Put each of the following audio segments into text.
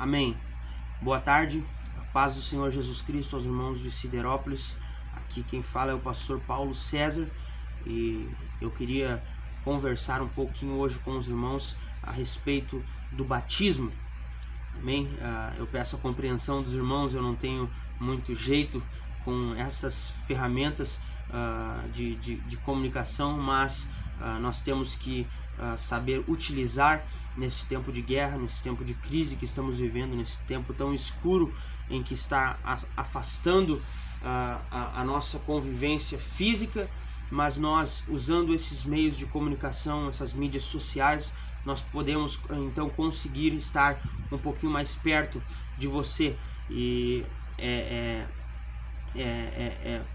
Amém. Boa tarde, a paz do Senhor Jesus Cristo aos irmãos de Siderópolis. Aqui quem fala é o pastor Paulo César e eu queria conversar um pouquinho hoje com os irmãos a respeito do batismo. Amém? Eu peço a compreensão dos irmãos, eu não tenho muito jeito com essas ferramentas de comunicação, mas nós temos que saber utilizar nesse tempo de guerra, nesse tempo de crise que estamos vivendo, nesse tempo tão escuro em que está afastando a nossa convivência física, mas nós, usando esses meios de comunicação, essas mídias sociais, nós podemos então conseguir estar um pouquinho mais perto de você. E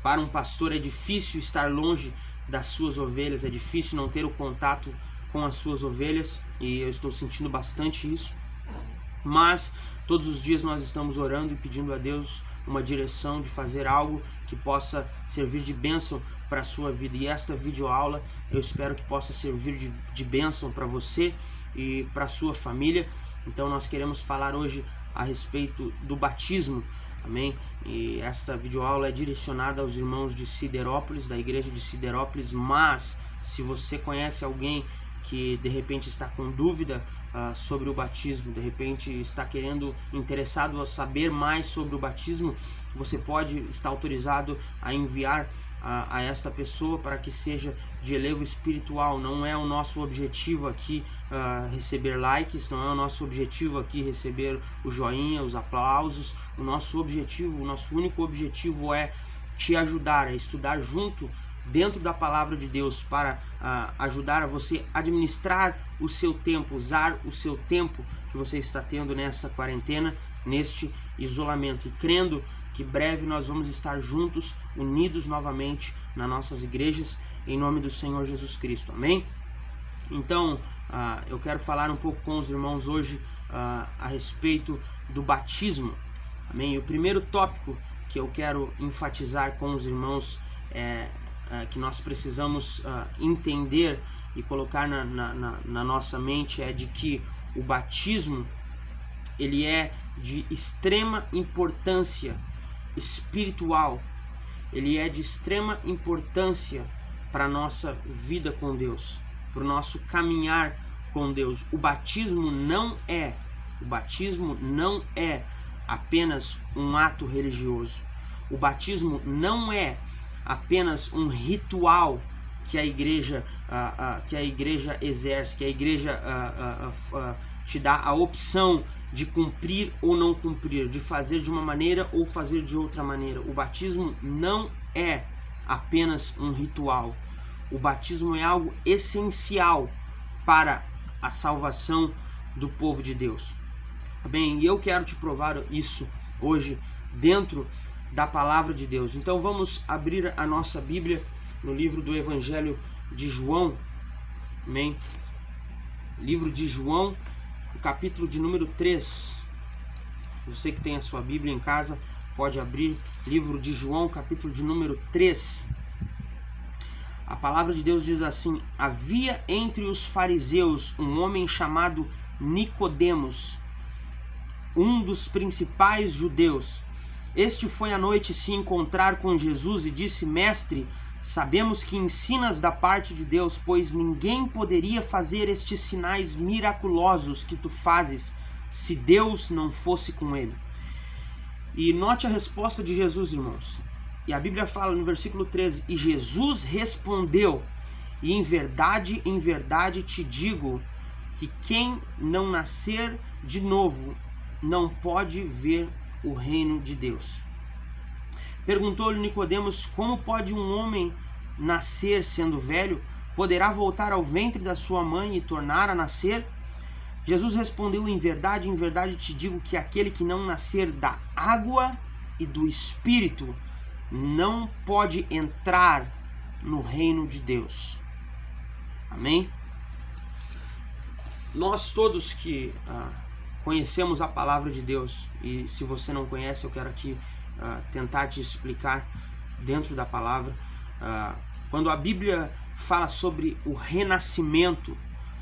para um pastor é difícil estar longe das suas ovelhas, é difícil não ter o contato com as suas ovelhas, e eu estou sentindo bastante isso, mas todos os dias nós estamos orando e pedindo a Deus uma direção de fazer algo que possa servir de bênção para a sua vida, e esta videoaula eu espero que possa servir de bênção para você e para a sua família. Então nós queremos falar hoje a respeito do batismo. Amém? E esta videoaula é direcionada aos irmãos de Siderópolis, da igreja de Siderópolis, mas se você conhece alguém que de repente está com dúvida sobre o batismo, de repente está interessado a saber mais sobre o batismo, você pode estar autorizado a enviar a esta pessoa para que seja de elevo espiritual. Não é o nosso objetivo aqui receber likes, não é o nosso objetivo aqui receber o joinha, os aplausos. O nosso único objetivo é te ajudar a estudar junto dentro da palavra de Deus, para ajudar a você administrar o seu tempo, usar o seu tempo que você está tendo nesta quarentena, neste isolamento, e crendo que breve nós vamos estar juntos, unidos novamente nas nossas igrejas, em nome do Senhor Jesus Cristo. Amém? Então, eu quero falar um pouco com os irmãos hoje a respeito do batismo. Amém? E o primeiro tópico que eu quero enfatizar com os irmãos que nós precisamos entender e colocar na nossa mente é de que o batismo ele é de extrema importância espiritual, ele é de extrema importância para a nossa vida com Deus, para o nosso caminhar com Deus. O batismo não é apenas um ato religioso. O batismo não é apenas um ritual que a igreja exerce, que a igreja te dá a opção de cumprir ou não cumprir, de fazer de uma maneira ou fazer de outra maneira. O batismo não é apenas um ritual. O batismo é algo essencial para a salvação do povo de Deus. Bem, e eu quero te provar isso hoje dentro da palavra de Deus. Então vamos abrir a nossa Bíblia no livro do Evangelho de João. Amém? Livro de João, o capítulo de número 3. Você que tem a sua Bíblia em casa, pode abrir. Livro de João, capítulo de número 3. A palavra de Deus diz assim: havia entre os fariseus um homem chamado Nicodemos, um dos principais judeus. Este foi à noite se encontrar com Jesus e disse: Mestre, sabemos que ensinas da parte de Deus, pois ninguém poderia fazer estes sinais miraculosos que tu fazes se Deus não fosse com ele. E note a resposta de Jesus, irmãos. E a Bíblia fala no versículo 13: E Jesus respondeu: E em verdade te digo que quem não nascer de novo não pode ver o reino de Deus. Perguntou-lhe Nicodemos: Como pode um homem nascer sendo velho? Poderá voltar ao ventre da sua mãe e tornar a nascer? Jesus respondeu: em verdade te digo que aquele que não nascer da água e do Espírito não pode entrar no reino de Deus. Amém? Nós todos que conhecemos a palavra de Deus, e se você não conhece, eu quero aqui tentar te explicar dentro da palavra. Quando a Bíblia fala sobre o renascimento,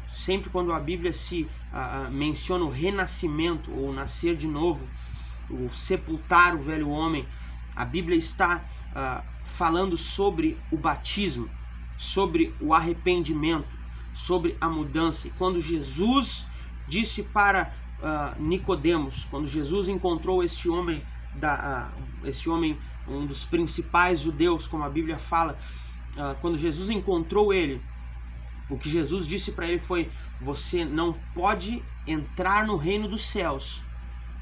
sempre quando a Bíblia se menciona o renascimento, ou nascer de novo, o sepultar o velho homem, a Bíblia está falando sobre o batismo, sobre o arrependimento, sobre a mudança. E quando Jesus disse para Nicodemos, quando Jesus encontrou este homem, um dos principais judeus, como a Bíblia fala, quando Jesus encontrou ele, o que Jesus disse para ele foi: você não pode entrar no reino dos céus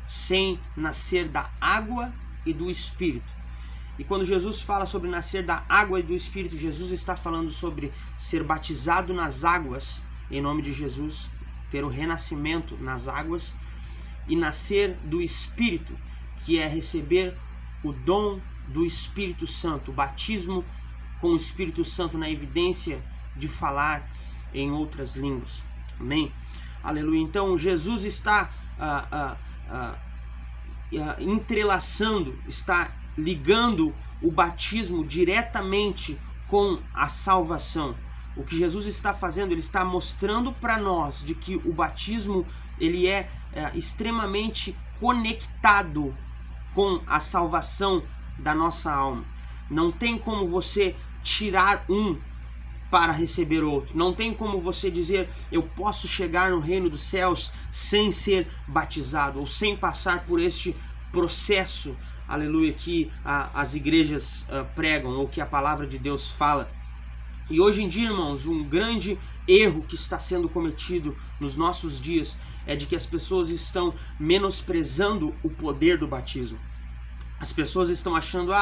sem nascer da água e do Espírito. E quando Jesus fala sobre nascer da água e do Espírito, Jesus está falando sobre ser batizado nas águas, em nome de Jesus, ter o renascimento nas águas, e nascer do Espírito, que é receber o dom do Espírito Santo, o batismo com o Espírito Santo na evidência de falar em outras línguas. Amém? Aleluia. Então Jesus está entrelaçando, está ligando o batismo diretamente com a salvação. O que Jesus está fazendo, ele está mostrando para nós de que o batismo ele é extremamente conectado com a salvação da nossa alma. Não tem como você tirar um para receber outro. Não tem como você dizer: eu posso chegar no reino dos céus sem ser batizado, ou sem passar por este processo, aleluia, que as igrejas pregam, ou que a palavra de Deus fala. E hoje em dia, irmãos, um grande erro que está sendo cometido nos nossos dias é de que as pessoas estão menosprezando o poder do batismo. As pessoas estão achando: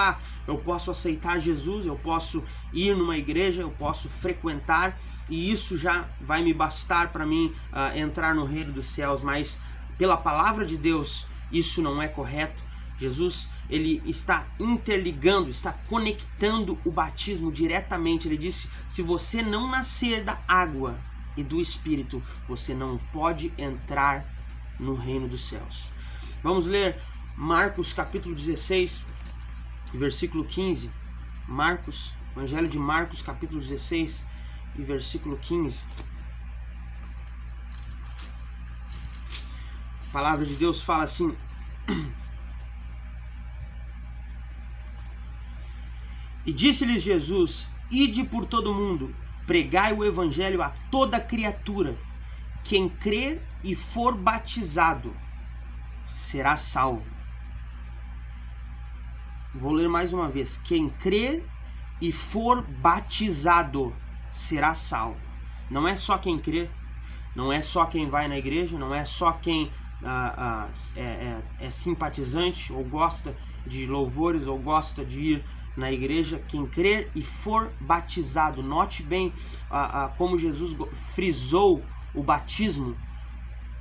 eu posso aceitar Jesus, eu posso ir numa igreja, eu posso frequentar, e isso já vai me bastar para mim entrar no reino dos céus. Mas pela palavra de Deus, isso não é correto. Jesus, ele está interligando, está conectando o batismo diretamente. Ele disse: se você não nascer da água e do Espírito, você não pode entrar no reino dos céus. Vamos ler Marcos capítulo 16, versículo 15. Marcos, Evangelho de Marcos capítulo 16 e versículo 15. A palavra de Deus fala assim: e disse-lhes Jesus: ide por todo o mundo, pregai o evangelho a toda criatura. Quem crer e for batizado será salvo. Vou ler mais uma vez. Quem crer e for batizado será salvo. Não é só quem crer, não é só quem vai na igreja, não é só quem é simpatizante ou gosta de louvores ou gosta de ir na igreja. Quem crer e for batizado. Note bem como Jesus frisou o batismo,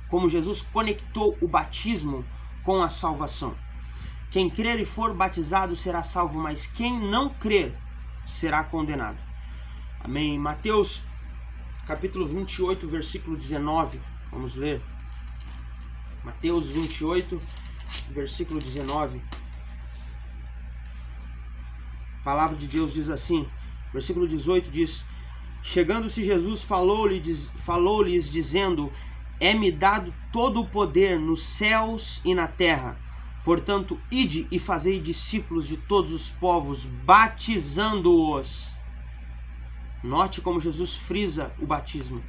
como Jesus conectou o batismo com a salvação. Quem crer e for batizado será salvo, mas quem não crer será condenado. Amém. Mateus capítulo 28, versículo 19. Vamos ler. Mateus 28, versículo 19. A palavra de Deus diz assim, versículo 18 diz: chegando-se Jesus, falou-lhes dizendo: é-me dado todo o poder nos céus e na terra. Portanto, ide e fazei discípulos de todos os povos, batizando-os. Note como Jesus frisa o batismo.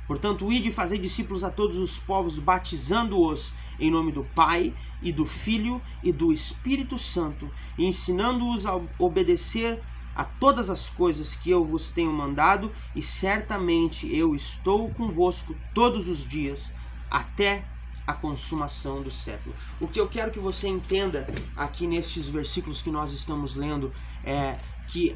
Portanto, ide e fazei discípulos a todos os povos, batizando-os em nome do Pai, e do Filho, e do Espírito Santo, e ensinando-os a obedecer a todas as coisas que eu vos tenho mandado, e certamente eu estou convosco todos os dias, até a consumação do século. O que eu quero que você entenda aqui nestes versículos que nós estamos lendo é que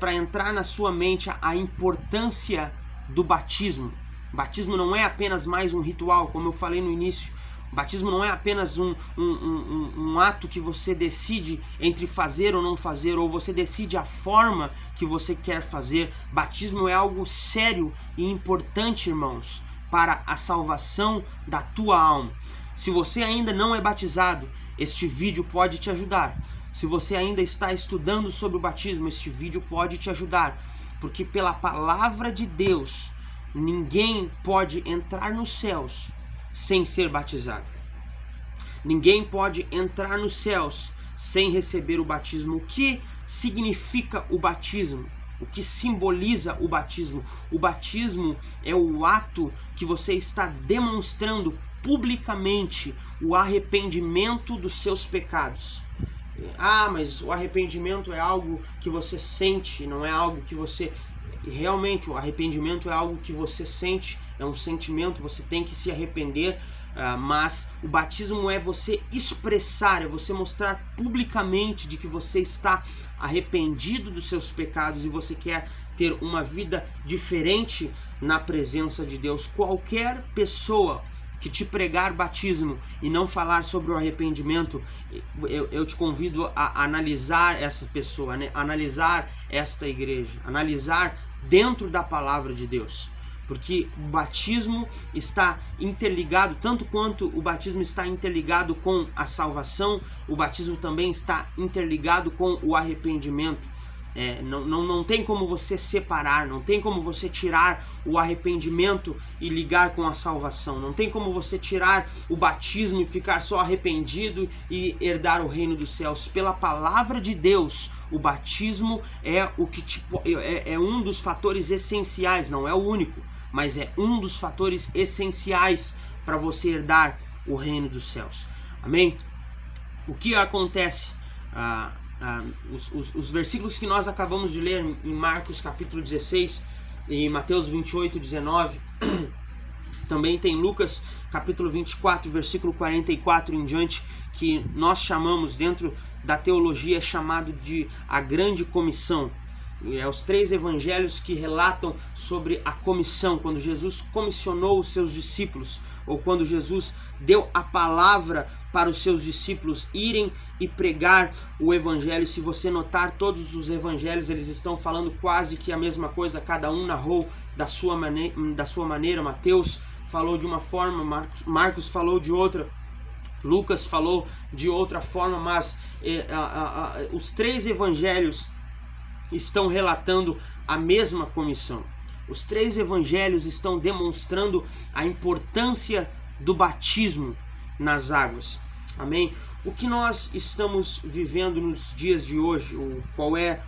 para entrar na sua mente a importância do batismo. O batismo não é apenas mais um ritual, como eu falei no início. O batismo não é apenas um ato que você decide entre fazer ou não fazer, ou você decide a forma que você quer fazer. Batismo é algo sério e importante, irmãos, para a salvação da tua alma. Se você ainda não é batizado, este vídeo pode te ajudar. Se você ainda está estudando sobre o batismo, este vídeo pode te ajudar. porque pela palavra de Deus, ninguém pode entrar nos céus sem ser batizado. Ninguém pode entrar nos céus sem receber o batismo. O que significa o batismo? O que simboliza o batismo? O batismo é o ato que você está demonstrando publicamente o arrependimento dos seus pecados. Ah, mas o arrependimento é algo que você sente, não é algo que você... Realmente, o arrependimento é algo que você sente, é um sentimento, você tem que se arrepender, mas o batismo é você expressar, é você mostrar publicamente de que você está arrependido dos seus pecados e você quer ter uma vida diferente na presença de Deus. Qualquer pessoa que te pregar batismo e não falar sobre o arrependimento, eu te convido a analisar essa pessoa, né? Analisar esta igreja, analisar dentro da palavra de Deus, porque o batismo está interligado, tanto quanto o batismo está interligado com a salvação, o batismo também está interligado com o arrependimento. Não tem como você separar, não tem como você tirar o arrependimento e ligar com a salvação, não tem como você tirar o batismo e ficar só arrependido e herdar o reino dos céus. Pela palavra de Deus, o batismo é o que é um dos fatores essenciais, não é o único, mas é um dos fatores essenciais para você herdar o reino dos céus. Amém? O que acontece? Os versículos que nós acabamos de ler em Marcos capítulo 16 e Mateus 28, 19, também tem Lucas capítulo 24, versículo 44 em diante, que nós chamamos dentro da teologia chamado de a grande comissão. É os 3 evangelhos que relatam sobre a comissão, quando Jesus comissionou os seus discípulos, ou quando Jesus deu a palavra para os seus discípulos irem e pregar o evangelho. Se você notar, todos os evangelhos eles estão falando quase que a mesma coisa, cada um narrou da sua maneira. Mateus falou de uma forma, Marcos falou de outra, Lucas falou de outra forma, mas os 3 evangelhos estão relatando a mesma comissão. Os 3 evangelhos estão demonstrando a importância do batismo nas águas. Amém? O que nós estamos vivendo nos dias de hoje? Qual é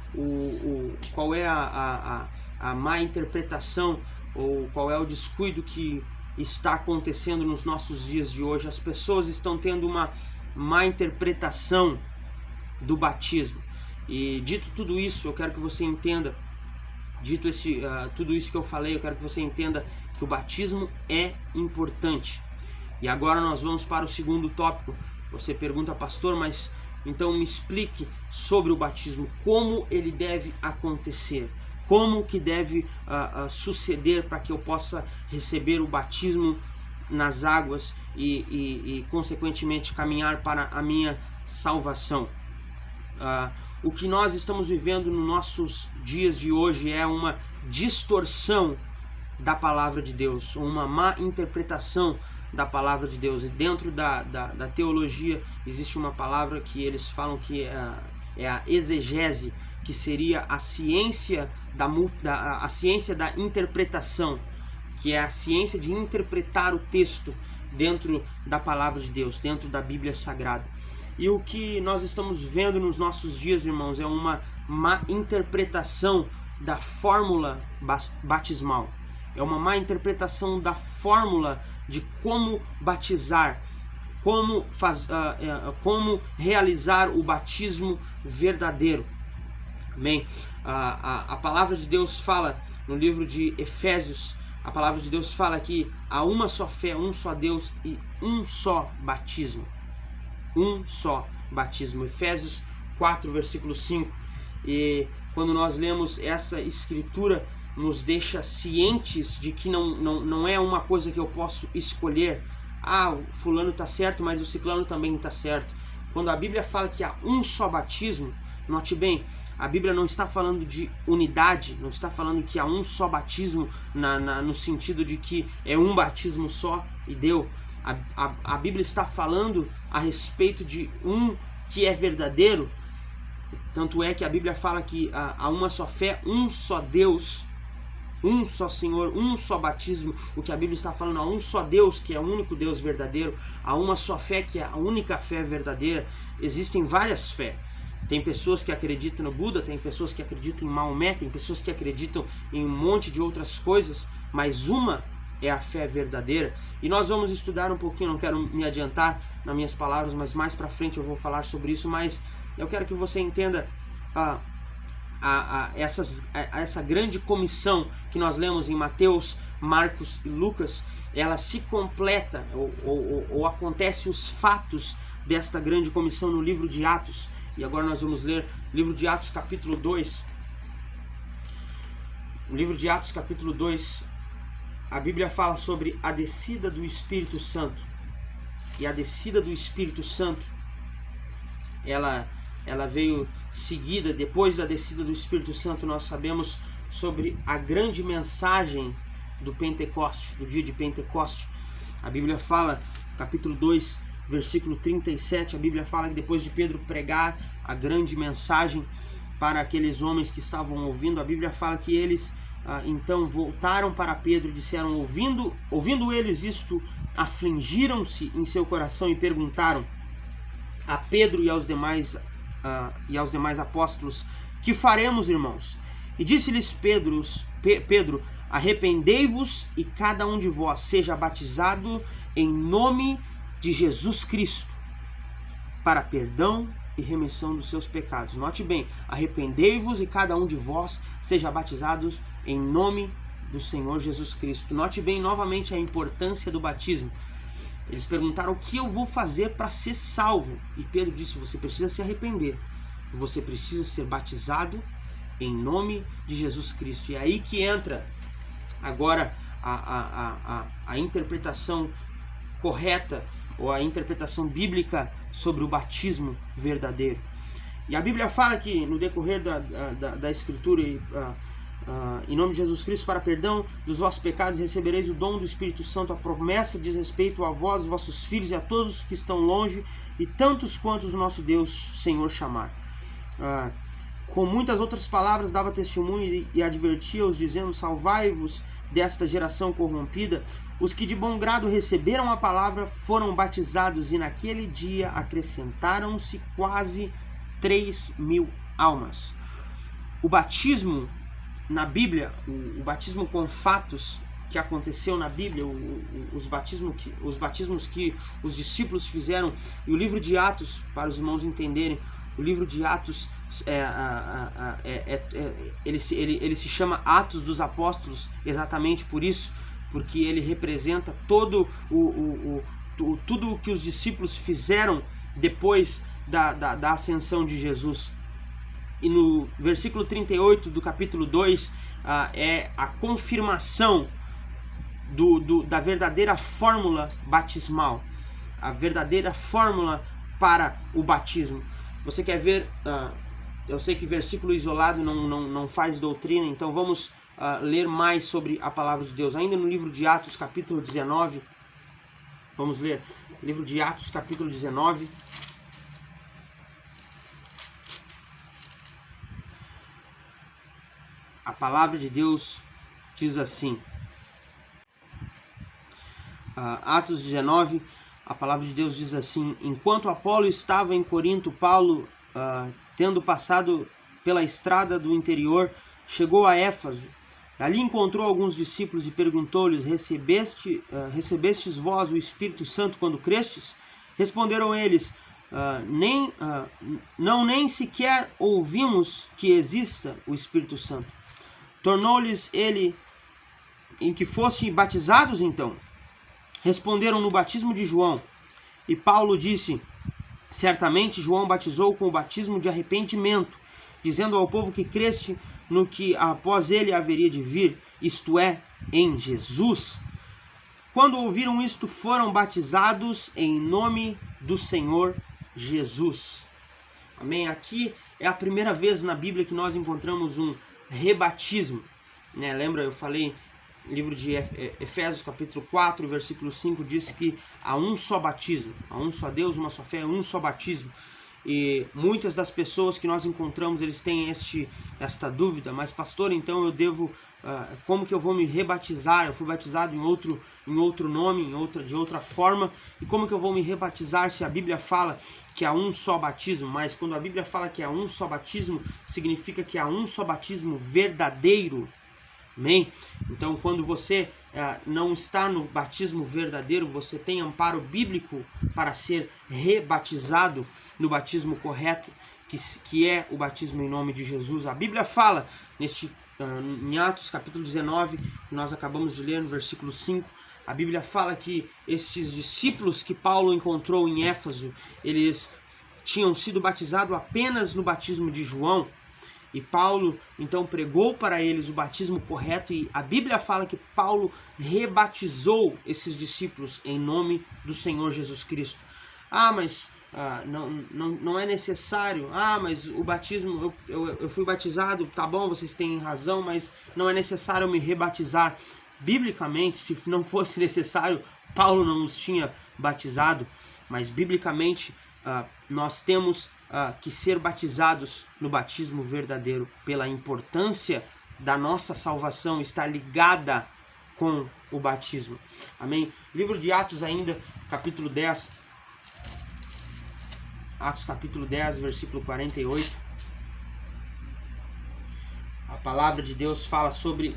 a má interpretação, ou qual é o descuido que está acontecendo nos nossos dias de hoje? As pessoas estão tendo uma má interpretação do batismo. E dito tudo isso, eu quero que você entenda, tudo isso que eu falei, eu quero que você entenda que o batismo é importante. E agora nós vamos para o segundo tópico. Você pergunta, pastor, mas então me explique sobre o batismo, como ele deve acontecer, como que deve suceder para que eu possa receber o batismo nas águas e consequentemente caminhar para a minha salvação. O que nós estamos vivendo nos nossos dias de hoje é uma distorção da palavra de Deus, uma má interpretação da palavra de Deus. E dentro da teologia existe uma palavra que eles falam que é a exegese, que seria a ciência da interpretação, que é a ciência de interpretar o texto dentro da palavra de Deus, dentro da Bíblia Sagrada. E o que nós estamos vendo nos nossos dias, irmãos, é uma má interpretação da fórmula batismal. É uma má interpretação da fórmula de como batizar, como realizar o batismo verdadeiro. Amém? A palavra de Deus fala no livro de Efésios, a palavra de Deus fala que há uma só fé, um só Deus e um só batismo. Um só batismo. Efésios 4, versículo 5. E quando nós lemos essa escritura, nos deixa cientes de que não é uma coisa que eu posso escolher. O fulano está certo, mas o ciclano também está certo. Quando a Bíblia fala que há um só batismo, note bem, a Bíblia não está falando de unidade, não está falando que há um só batismo no sentido de que é um batismo só e deu. A Bíblia está falando a respeito de um que é verdadeiro, Tanto é que a Bíblia fala que há uma só fé, um só Deus, um só Senhor, um só batismo. O que a Bíblia está falando, há um só Deus, que é o único Deus verdadeiro. Há uma só fé, que é a única fé verdadeira. Existem várias fés. Tem pessoas que acreditam no Buda, tem pessoas que acreditam em Maomé, tem pessoas que acreditam em um monte de outras coisas, mas uma é a fé verdadeira. E nós vamos estudar um pouquinho, não quero me adiantar nas minhas palavras, mas mais para frente eu vou falar sobre isso, mas eu quero que você entenda essa grande comissão que nós lemos em Mateus, Marcos e Lucas. Ela se completa, ou acontece os fatos desta grande comissão no livro de Atos. E agora nós vamos ler o livro de Atos capítulo 2. No livro de Atos capítulo 2, a Bíblia fala sobre a descida do Espírito Santo. E a descida do Espírito Santo, ela veio seguida, depois da descida do Espírito Santo, nós sabemos sobre a grande mensagem do Pentecoste, do dia de Pentecoste. A Bíblia fala, capítulo 2, versículo 37, a Bíblia fala que depois de Pedro pregar a grande mensagem para aqueles homens que estavam ouvindo, a Bíblia fala que eles então voltaram para Pedro e disseram, ouvindo eles isto, afligiram-se em seu coração e perguntaram a Pedro e aos demais apóstolos, que faremos, irmãos? E disse-lhes Pedro, arrependei-vos e cada um de vós seja batizado em nome de Jesus Cristo para perdão e remissão dos seus pecados. Note bem, arrependei-vos e cada um de vós seja batizados em nome do Senhor Jesus Cristo. Note bem novamente a importância do batismo. Eles perguntaram, o que eu vou fazer para ser salvo? E Pedro disse, você precisa se arrepender. Você precisa ser batizado em nome de Jesus Cristo. E é aí que entra agora a interpretação correta, ou a interpretação bíblica sobre o batismo verdadeiro. E a Bíblia fala que no decorrer da Escritura, em nome de Jesus Cristo, para perdão dos vossos pecados, recebereis o dom do Espírito Santo. A promessa diz respeito a vós, vossos filhos e a todos que estão longe, e tantos quantos o nosso Deus, Senhor, chamar. Com muitas outras palavras dava testemunho e advertia-os, dizendo, salvai-vos desta geração corrompida. Os que de bom grado receberam a palavra foram batizados, e naquele dia acrescentaram-se quase 3.000 almas. O batismo na Bíblia, o batismo com fatos que aconteceu na Bíblia, os batismos que os discípulos fizeram, e o livro de Atos, para os irmãos entenderem, o livro de Atos ele se chama Atos dos Apóstolos exatamente por isso, porque ele representa tudo o que os discípulos fizeram depois da ascensão de Jesus. E no versículo 38 do capítulo 2 é a confirmação da verdadeira fórmula batismal, a verdadeira fórmula para o batismo. Você quer ver, eu sei que versículo isolado não faz doutrina, então vamos ler mais sobre a palavra de Deus. Ainda no livro de Atos, capítulo 19, vamos ler, livro de Atos, capítulo 19. A palavra de Deus diz assim, Atos 19, a palavra de Deus diz assim, enquanto Apolo estava em Corinto, Paulo, tendo passado pela estrada do interior, chegou a Éfeso. Ali encontrou alguns discípulos e perguntou-lhes, recebestes vós o Espírito Santo quando crestes? Responderam eles, nem sequer ouvimos que exista o Espírito Santo. Tornou-lhes ele em que fossem batizados então. Responderam no batismo de João. E Paulo disse, certamente João batizou com o batismo de arrependimento, dizendo ao povo que creste no que após ele haveria de vir, isto é, em Jesus. Quando ouviram isto, foram batizados em nome do Senhor Jesus. Amém? Aqui é a primeira vez na Bíblia que nós encontramos um rebatismo, né? Lembra, eu falei, livro de Efésios capítulo 4, versículo 5, diz que há um só batismo, há um só Deus, uma só fé, um só batismo. E muitas das pessoas que nós encontramos, eles têm esta dúvida, mas pastor, então eu devo, como que eu vou me rebatizar? Eu fui batizado em outro nome, de outra forma, e como que eu vou me rebatizar se a Bíblia fala que há um só batismo? Mas quando a Bíblia fala que há um só batismo, significa que há um só batismo verdadeiro. Amém? Então, quando você não está no batismo verdadeiro, você tem amparo bíblico para ser rebatizado no batismo correto, que é o batismo em nome de Jesus. A Bíblia fala em Atos capítulo 19, que nós acabamos de ler no versículo 5, a Bíblia fala que estes discípulos que Paulo encontrou em Éfeso, eles tinham sido batizados apenas no batismo de João. E Paulo, então, pregou para eles o batismo correto, e a Bíblia fala que Paulo rebatizou esses discípulos em nome do Senhor Jesus Cristo. Mas não é necessário. Mas o batismo, eu fui batizado, tá bom, vocês têm razão, mas não é necessário eu me rebatizar. Biblicamente, se não fosse necessário, Paulo não nos tinha batizado, mas biblicamente nós temos que ser batizados no batismo verdadeiro, pela importância da nossa salvação estar ligada com o batismo. Amém? Livro de Atos ainda, capítulo 10, Atos capítulo 10, versículo 48. A palavra de Deus fala sobre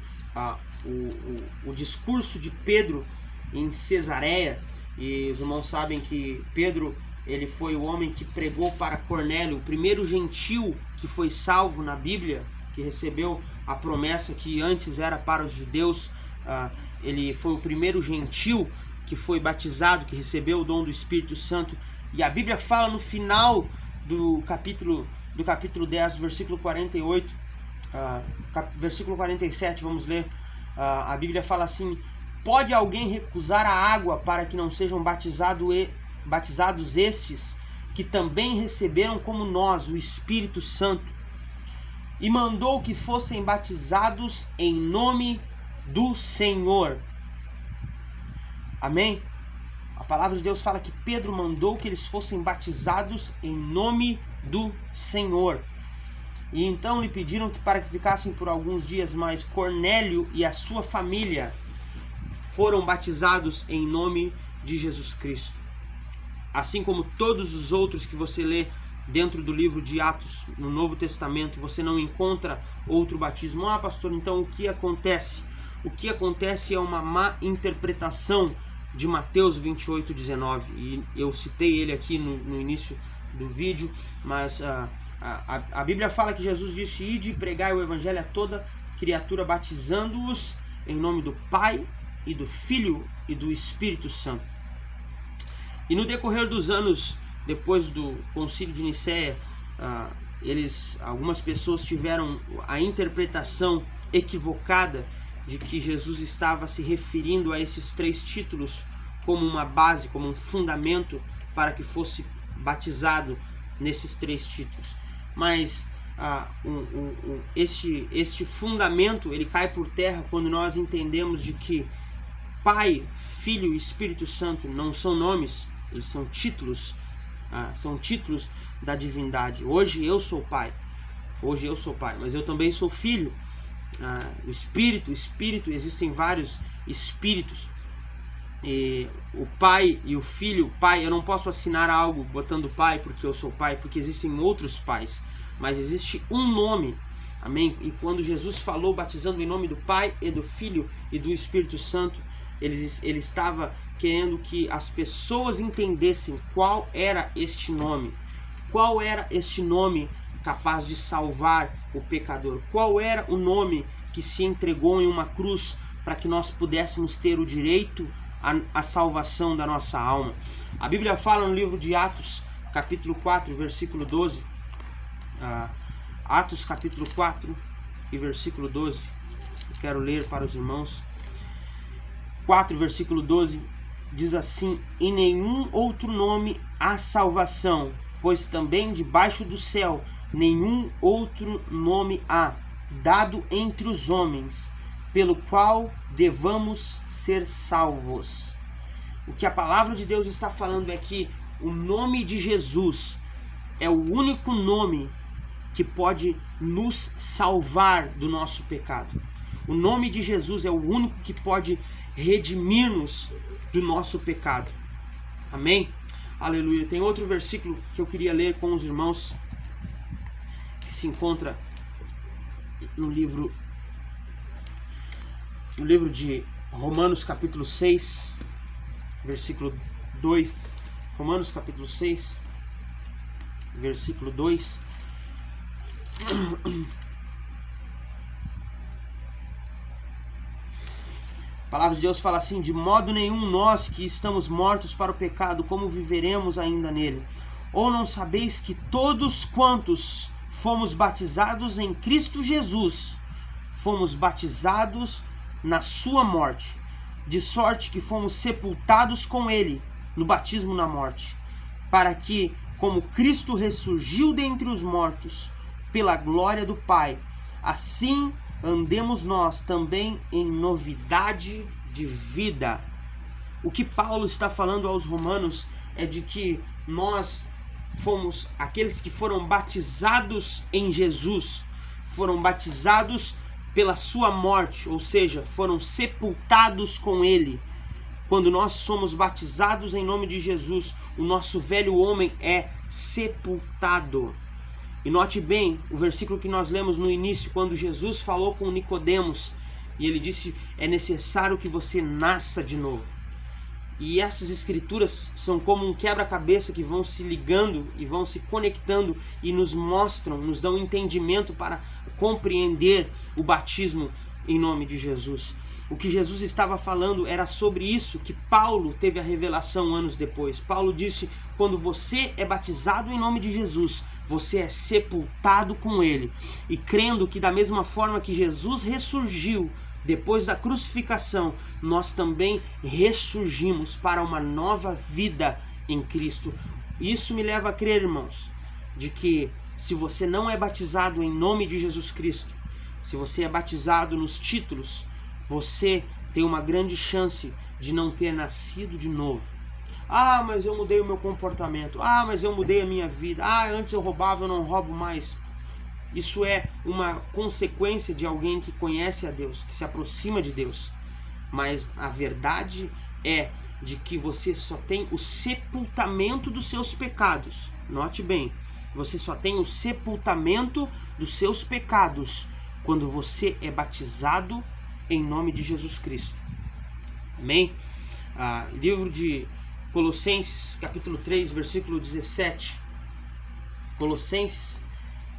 o discurso de Pedro em Cesareia, e os irmãos sabem que Pedro, ele foi o homem que pregou para Cornélio, o primeiro gentil que foi salvo na Bíblia, que recebeu a promessa que antes era para os judeus. Ele foi o primeiro gentil que foi batizado, que recebeu o dom do Espírito Santo. E a Bíblia fala no final do capítulo 10, versículo 48, versículo 47, vamos ler. A Bíblia fala assim: pode alguém recusar a água para que não sejam batizados estes que também receberam como nós o Espírito Santo? E mandou que fossem batizados em nome do Senhor. Amém? A palavra de Deus fala que Pedro mandou que eles fossem batizados em nome do Senhor. E então lhe pediram para que ficassem por alguns dias, mas Cornélio e a sua família foram batizados em nome de Jesus Cristo. Assim como todos os outros que você lê dentro do livro de Atos, no Novo Testamento, você não encontra outro batismo. Pastor, então o que acontece? O que acontece é uma má interpretação de Mateus 28, 19. E eu citei ele aqui no início do vídeo, mas a Bíblia fala que Jesus disse: ide e pregai o evangelho a toda criatura, batizando-os em nome do Pai e do Filho e do Espírito Santo. E no decorrer dos anos, depois do Concílio de Nicéia, algumas pessoas tiveram a interpretação equivocada de que Jesus estava se referindo a esses 3 títulos como uma base, como um fundamento para que fosse batizado nesses 3 títulos. Mas este fundamento, ele cai por terra quando nós entendemos de que Pai, Filho e Espírito Santo não são nomes, eles são títulos da divindade. Hoje eu sou pai, mas eu também sou filho. O Espírito, existem vários Espíritos. E o Pai e o Filho, Pai, eu não posso assinar algo botando Pai porque eu sou Pai, porque existem outros pais, mas existe um nome. Amém? E quando Jesus falou batizando em nome do Pai e do Filho e do Espírito Santo, ele estava querendo que as pessoas entendessem qual era este nome. Qual era este nome capaz de salvar o pecador? Qual era o nome que se entregou em uma cruz para que nós pudéssemos ter o direito à salvação da nossa alma? A Bíblia fala no livro de Atos, capítulo 4, versículo 12. Atos, capítulo 4 e versículo 12. Eu quero ler para os irmãos. 4, versículo 12, diz assim: em nenhum outro nome há salvação, pois também debaixo do céu nenhum outro nome há, dado entre os homens, pelo qual devamos ser salvos. O que a palavra de Deus está falando é que o nome de Jesus é o único nome que pode nos salvar do nosso pecado. O nome de Jesus é o único que pode redimir-nos do nosso pecado. Amém? Aleluia. Tem outro versículo que eu queria ler com os irmãos, que se encontra no livro de Romanos capítulo 6, versículo 2. Romanos capítulo 6, versículo 2. A palavra de Deus fala assim: de modo nenhum nós que estamos mortos para o pecado, como viveremos ainda nele? Ou não sabeis que todos quantos fomos batizados em Cristo Jesus, fomos batizados na sua morte, de sorte que fomos sepultados com ele no batismo na morte, para que, como Cristo ressurgiu dentre os mortos pela glória do Pai, assim andemos nós também em novidade de vida. O que Paulo está falando aos romanos é de que nós fomos aqueles que foram batizados em Jesus, foram batizados pela sua morte, ou seja, foram sepultados com ele. Quando nós somos batizados em nome de Jesus, o nosso velho homem é sepultado. E note bem o versículo que nós lemos no início, quando Jesus falou com Nicodemos, e ele disse: é necessário que você nasça de novo. E essas escrituras são como um quebra-cabeça que vão se ligando e vão se conectando e nos mostram, nos dão entendimento para compreender o batismo em nome de Jesus. O que Jesus estava falando era sobre isso que Paulo teve a revelação anos depois. Paulo disse: quando você é batizado em nome de Jesus, você é sepultado com ele. E crendo que da mesma forma que Jesus ressurgiu depois da crucificação, nós também ressurgimos para uma nova vida em Cristo. Isso me leva a crer, irmãos, de que se você não é batizado em nome de Jesus Cristo, se você é batizado nos títulos, você tem uma grande chance de não ter nascido de novo. Ah, mas eu mudei o meu comportamento. Ah, mas eu mudei a minha vida. Ah, antes eu roubava, eu não roubo mais. Isso é uma consequência de alguém que conhece a Deus, que se aproxima de Deus. Mas a verdade é de que você só tem o sepultamento dos seus pecados. Note bem, você só tem o sepultamento dos seus pecados quando você é batizado em nome de Jesus Cristo. Amém? Livro de Colossenses, capítulo 3, versículo 17. Colossenses,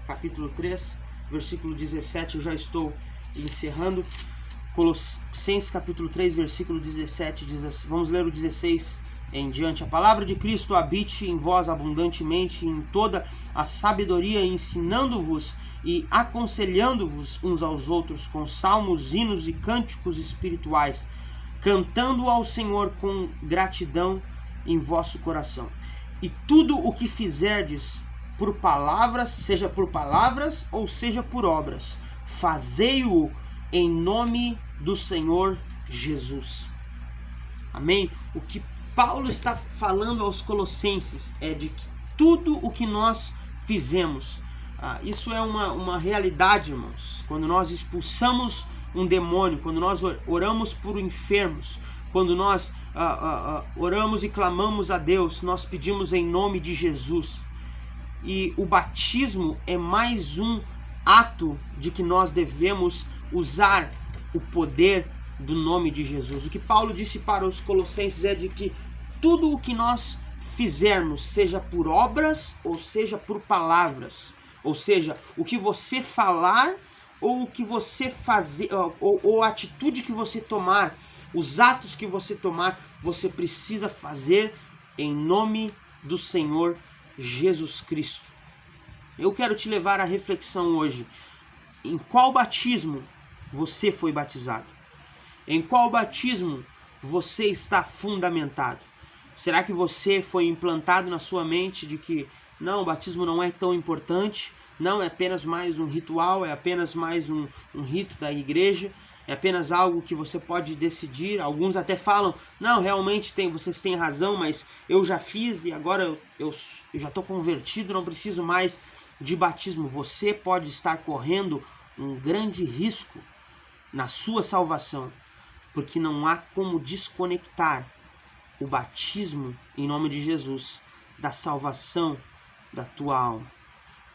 capítulo 3, versículo 17, eu já estou encerrando. Colossenses, capítulo 3, versículo 17, diz assim, vamos ler o 16 em diante. A palavra de Cristo habite em vós abundantemente em toda a sabedoria, ensinando-vos e aconselhando-vos uns aos outros com salmos, hinos e cânticos espirituais, cantando ao Senhor com gratidão em vosso coração. E tudo o que fizerdes por palavras, seja por palavras ou seja por obras, fazei-o em nome do Senhor Jesus. Amém? O que Paulo está falando aos Colossenses é de que tudo o que nós fizemos, isso é uma realidade, irmãos. Quando nós expulsamos um demônio, quando nós oramos por enfermos, quando nós oramos e clamamos a Deus, nós pedimos em nome de Jesus. E o batismo é mais um ato de que nós devemos usar o poder do nome de Jesus. O que Paulo disse para os Colossenses é de que tudo o que nós fizermos, seja por obras ou seja por palavras, ou seja, o que você falar ou o que você fazer, ou a atitude que você tomar, os atos que você tomar, você precisa fazer em nome do Senhor Jesus Cristo. Eu quero te levar à reflexão hoje. Em qual batismo você foi batizado? Em qual batismo você está fundamentado? Será que você foi implantado na sua mente de que não, o batismo não é tão importante, não, é apenas mais um ritual, é apenas mais um rito da igreja, é apenas algo que você pode decidir. Alguns até falam, não, realmente vocês têm razão, mas eu já fiz e agora eu já estou convertido, não preciso mais de batismo. Você pode estar correndo um grande risco na sua salvação, porque não há como desconectar o batismo em nome de Jesus da salvação da tua alma.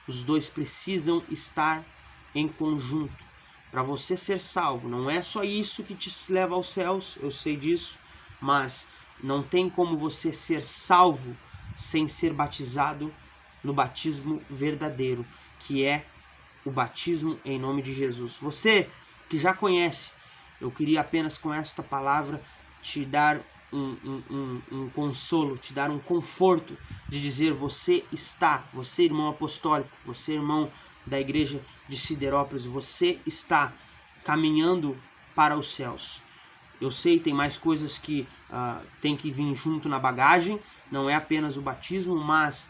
Os dois precisam estar em conjunto. Para você ser salvo, não é só isso que te leva aos céus, eu sei disso, mas não tem como você ser salvo sem ser batizado no batismo verdadeiro, que é o batismo em nome de Jesus. Você que já conhece, eu queria apenas com esta palavra te dar um consolo, te dar um conforto de dizer, você irmão apostólico, você irmão da igreja de Siderópolis, você está caminhando para os céus. Eu sei, tem mais coisas que tem que vir junto na bagagem, não é apenas o batismo, mas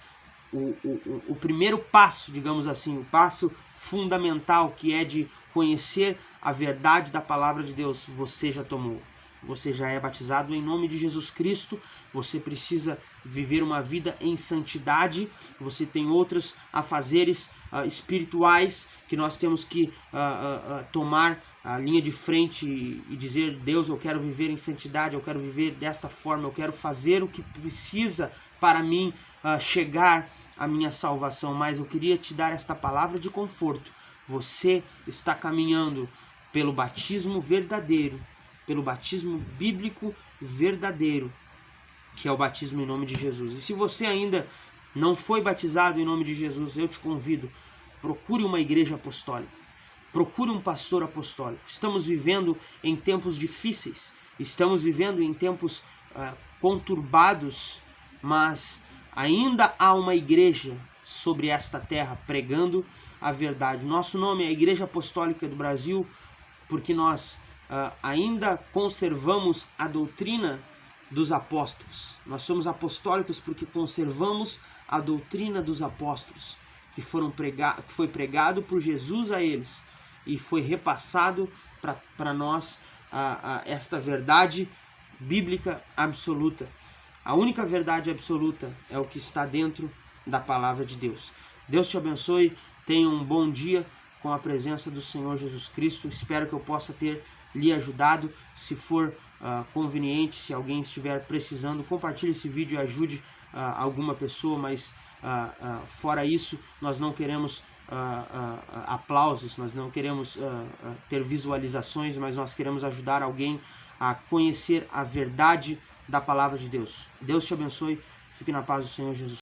o primeiro passo, digamos assim, o passo fundamental, que é de conhecer a verdade da palavra de Deus, você já tomou. Você já é batizado em nome de Jesus Cristo, você precisa viver uma vida em santidade, você tem outros afazeres espirituais que nós temos que tomar a linha de frente e dizer, Deus, eu quero viver em santidade, eu quero viver desta forma, eu quero fazer o que precisa para mim chegar à minha salvação. Mas eu queria te dar esta palavra de conforto. Você está caminhando pelo batismo verdadeiro, pelo batismo bíblico verdadeiro, que é o batismo em nome de Jesus. E se você ainda não foi batizado em nome de Jesus, eu te convido, procure uma igreja apostólica, procure um pastor apostólico. Estamos vivendo em tempos difíceis, estamos vivendo em tempos conturbados, mas ainda há uma igreja sobre esta terra pregando a verdade. Nosso nome é a Igreja Apostólica do Brasil, porque nós ainda conservamos a doutrina dos apóstolos. Nós somos apostólicos porque conservamos a doutrina dos apóstolos, que foi pregado por Jesus a eles e foi repassado para nós esta verdade bíblica absoluta. A única verdade absoluta é o que está dentro da palavra de Deus. Deus te abençoe, tenha um bom dia com a presença do Senhor Jesus Cristo. Espero que eu possa ter lhe ajudado. Se for conveniente, se alguém estiver precisando, compartilhe esse vídeo e ajude alguma pessoa, mas fora isso, nós não queremos aplausos, nós não queremos ter visualizações, mas nós queremos ajudar alguém a conhecer a verdade da palavra de Deus. Deus te abençoe, fique na paz do Senhor Jesus.